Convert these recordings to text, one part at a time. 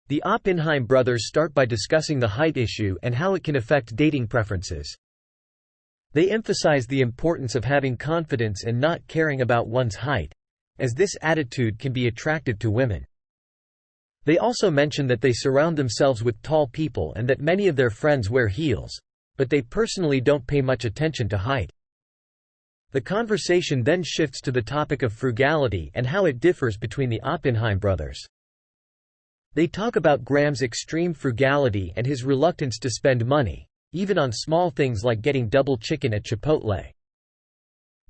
The Oppenheim brothers start by discussing the height issue and how it can affect dating preferences. They emphasize the importance of having confidence and not caring about one's height, as this attitude can be attractive to women. They also mention that they surround themselves with tall people and that many of their friends wear heels, but they personally don't pay much attention to height. The conversation then shifts to the topic of frugality and how it differs between the Oppenheim brothers. They talk about Graham's extreme frugality and his reluctance to spend money, even on small things like getting double chicken at Chipotle.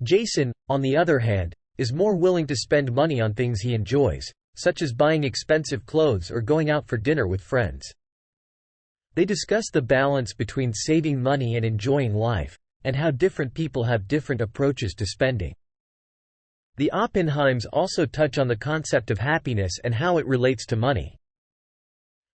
Jason, on the other hand, is more willing to spend money on things he enjoys, such as buying expensive clothes or going out for dinner with friends. They discuss the balance between saving money and enjoying life, and how different people have different approaches to spending. The Oppenheims also touch on the concept of happiness and how it relates to money.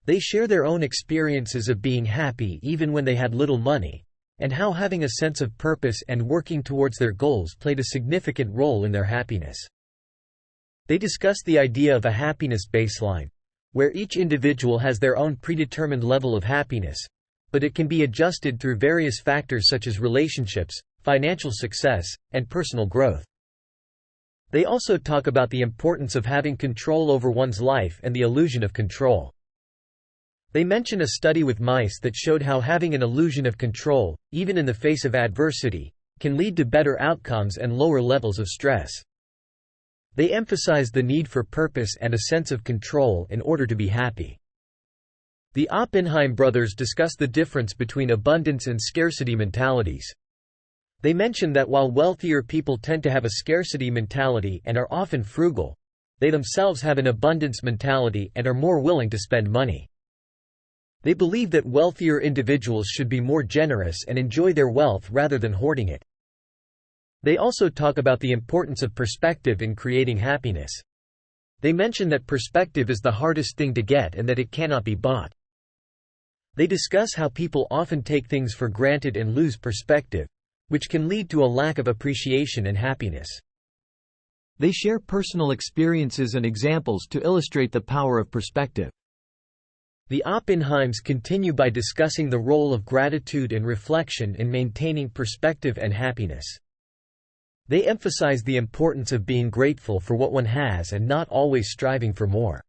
They share their own experiences of being happy even when they had little money, and how having a sense of purpose and working towards their goals played a significant role in their happiness. They discuss the idea of a happiness baseline, where each individual has their own predetermined level of happiness, but it can be adjusted through various factors such as relationships, financial success, and personal growth. They also talk about the importance of having control over one's life and the illusion of control. They mention a study with mice that showed how having an illusion of control, even in the face of adversity, can lead to better outcomes and lower levels of stress. They emphasize the need for purpose and a sense of control in order to be happy. The Oppenheim brothers discuss the difference between abundance and scarcity mentalities. They mention that while wealthier people tend to have a scarcity mentality and are often frugal, they themselves have an abundance mentality and are more willing to spend money. They believe that wealthier individuals should be more generous and enjoy their wealth rather than hoarding it. They also talk about the importance of perspective in creating happiness. They mention that perspective is the hardest thing to get and that it cannot be bought. They discuss how people often take things for granted and lose perspective, which can lead to a lack of appreciation and happiness. They share personal experiences and examples to illustrate the power of perspective. The Oppenheims continue by discussing the role of gratitude and reflection in maintaining perspective and happiness. They emphasize the importance of being grateful for what one has and not always striving for more.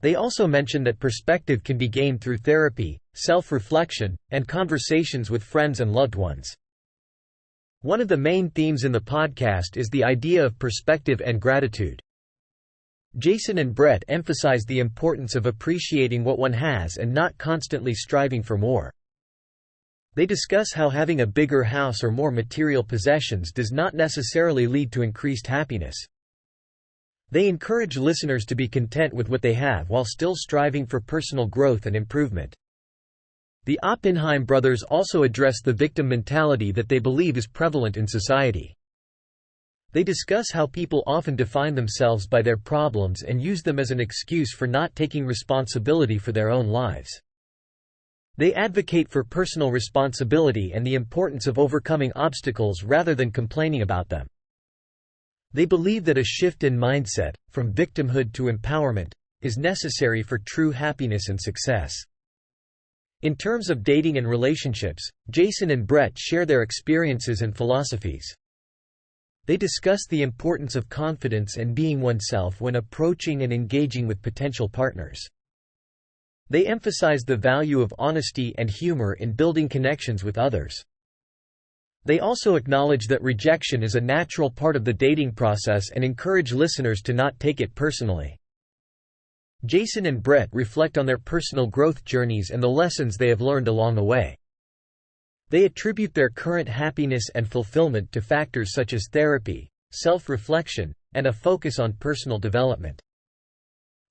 They also mention that perspective can be gained through therapy, self-reflection, and conversations with friends and loved ones. One of the main themes in the podcast is the idea of perspective and gratitude. Jason and Brett emphasize the importance of appreciating what one has and not constantly striving for more. They discuss how having a bigger house or more material possessions does not necessarily lead to increased happiness. They encourage listeners to be content with what they have while still striving for personal growth and improvement. The Oppenheim brothers also address the victim mentality that they believe is prevalent in society. They discuss how people often define themselves by their problems and use them as an excuse for not taking responsibility for their own lives. They advocate for personal responsibility and the importance of overcoming obstacles rather than complaining about them. They believe that a shift in mindset, from victimhood to empowerment, is necessary for true happiness and success. In terms of dating and relationships, Jason and Brett share their experiences and philosophies. They discuss the importance of confidence and being oneself when approaching and engaging with potential partners. They emphasize the value of honesty and humor in building connections with others. They also acknowledge that rejection is a natural part of the dating process and encourage listeners to not take it personally. Jason and Brett reflect on their personal growth journeys and the lessons they have learned along the way. They attribute their current happiness and fulfillment to factors such as therapy, self-reflection, and a focus on personal development.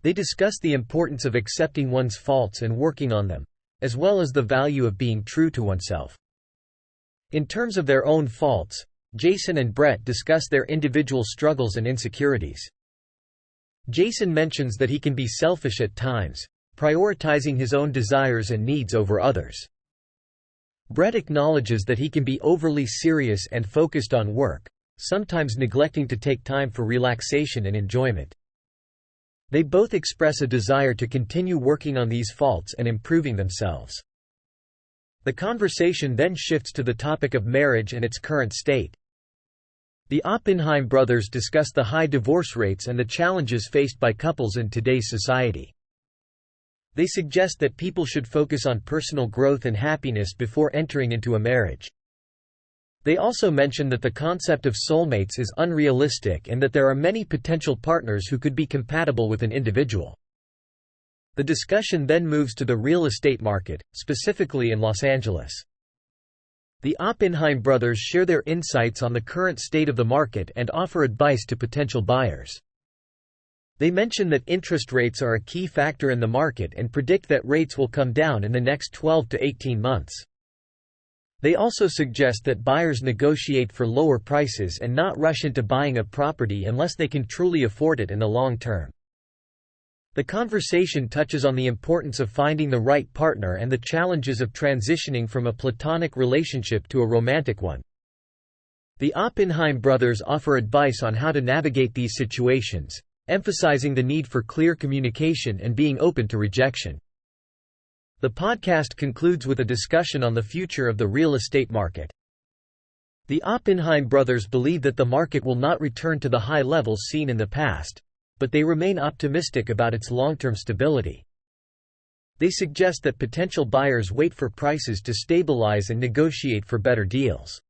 They discuss the importance of accepting one's faults and working on them, as well as the value of being true to oneself. In terms of their own faults, Jason and Brett discuss their individual struggles and insecurities. Jason mentions that he can be selfish at times, prioritizing his own desires and needs over others. Brett acknowledges that he can be overly serious and focused on work, sometimes neglecting to take time for relaxation and enjoyment. They both express a desire to continue working on these faults and improving themselves. The conversation then shifts to the topic of marriage and its current state. The Oppenheim brothers discuss the high divorce rates and the challenges faced by couples in today's society. They suggest that people should focus on personal growth and happiness before entering into a marriage. They also mention that the concept of soulmates is unrealistic and that there are many potential partners who could be compatible with an individual. The discussion then moves to the real estate market, specifically in Los Angeles. The Oppenheim brothers share their insights on the current state of the market and offer advice to potential buyers. They mention that interest rates are a key factor in the market and predict that rates will come down in the next 12 to 18 months. They also suggest that buyers negotiate for lower prices and not rush into buying a property unless they can truly afford it in the long term. The conversation touches on the importance of finding the right partner and the challenges of transitioning from a platonic relationship to a romantic one. The Oppenheim brothers offer advice on how to navigate these situations, emphasizing the need for clear communication and being open to rejection. The podcast concludes with a discussion on the future of the real estate market. The Oppenheim brothers believe that the market will not return to the high levels seen in the past, but they remain optimistic about its long-term stability. They suggest that potential buyers wait for prices to stabilize and negotiate for better deals.